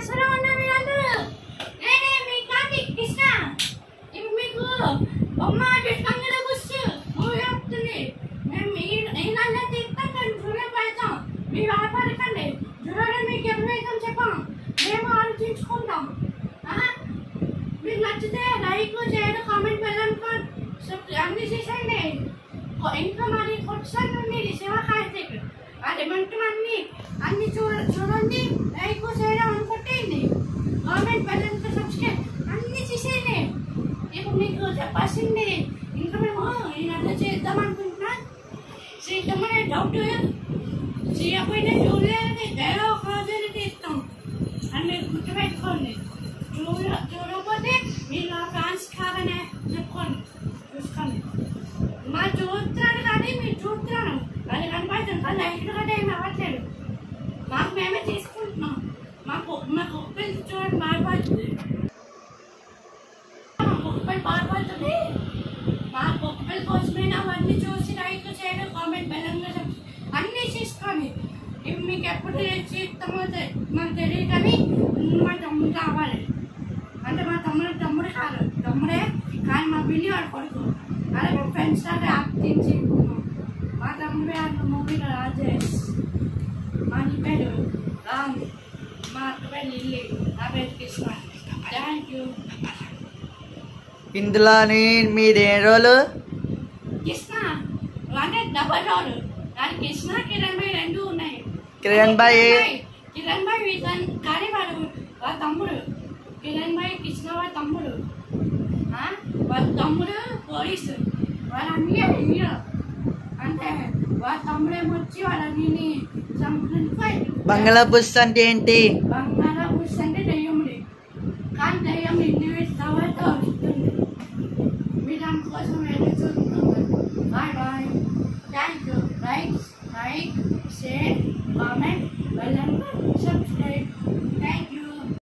క్లాసులో ఉన్న మీరందరూ నేనే మీ కార్తీక్ కృష్ణ. ఇప్పుడు మీకు బొమ్మ కంగన బుస్ మూవీ వస్తుంది. మేము ఈ నెల తీర్థం జూలై పెడతాం. మీరు ఆపడకండి. జూలైలో మీకు ఎప్పుడు వేద్దాం చెప్పాం, మేము ఆలోచించుకుంటాం. మీకు నచ్చితే లైక్ చేయండి, కామెంట్ పెట్టండి, అన్ని చేసేయండి. ఇంకా మరి కొట్టాను శివ కార్తీక్ అదేమంటే అన్ని చూడండి, లైక్ చేయడం అనుకుంటేయండి, కామెంట్ పెట్టండి, సబ్స్క్రైబ్ అన్ని చేసేయండి. ఇప్పుడు మీకు చెప్పాల్సింది ఇంకా మేము ఈ నెల చేద్దాం అనుకుంటున్నాం. చేద్దామనే డౌట్ చేయకపోయినా చూడలేదు, ఏదో ఒక రోజు తీస్తాం అని మీరు గుర్తుపెట్టుకోండి. చూడకపోతే మీరు నా ఫ్యాన్స్ కాదనే చెప్పుకోండి, చూసుకోండి. మా చూస్తున్నాను కానీ మీరు చూస్తున్నాను అది కనపడుతుంది, కానీ లైట్లు కూడా ఏమి అవ్వట్లేదు. మాకు మేమే తీసుకుంటున్నాం. మాకు కుక్కలు చూడండి మారిపోతుంది, కుక్కలు మారిపోతుంది. మా కుక్కల కోసమైనా అవన్నీ చూసి లైక్ చేయడం, కామెంట్ బెల్లంగా అన్నీ చేసుకోండి. ఇప్పుడు మీకు ఎప్పుడు చేస్తామో మాకు తెలియదు, కానీ మా తమ్ముడు కావాలి అంటే మా తమ్ముడు కాదు, తమ్ముడే కానీ మా బిల్లి వాడు కొడుకు. అలా మేము ఫ్రెండ్స్ లాగా యాక్టింగ్ మా తమ్ముడే అంత మూవీలో రాజేష్, మా నీ పేరు రామ్, మా అక్క పేరు లిల్లీ, నా పేరు కృష్ణ. Thank you. ఇందులో మీదే రోలు? కృష్ణ అంటే డబల్ రోల్. దాని కృష్ణ కిరణ్ భాయ్ రెండు ఉన్నాయి. కిరణ్ భాయ్ కానీ వాళ్ళ తమ్ముడు. కిరణ్ భాయ్ కృష్ణ వాళ్ళ తమ్ముడు. వాళ్ళ తమ్ముడు పోలీసు, వాళ్ళ అన్నయ్య హీరో. అంటే వాళ్ళ తమ్ముడేమొచ్చి వాళ్ళ అన్నయ్యని చంపుకుంటూ బంగ్లా బుస్ అంటే ఏంటి? బంగ్లా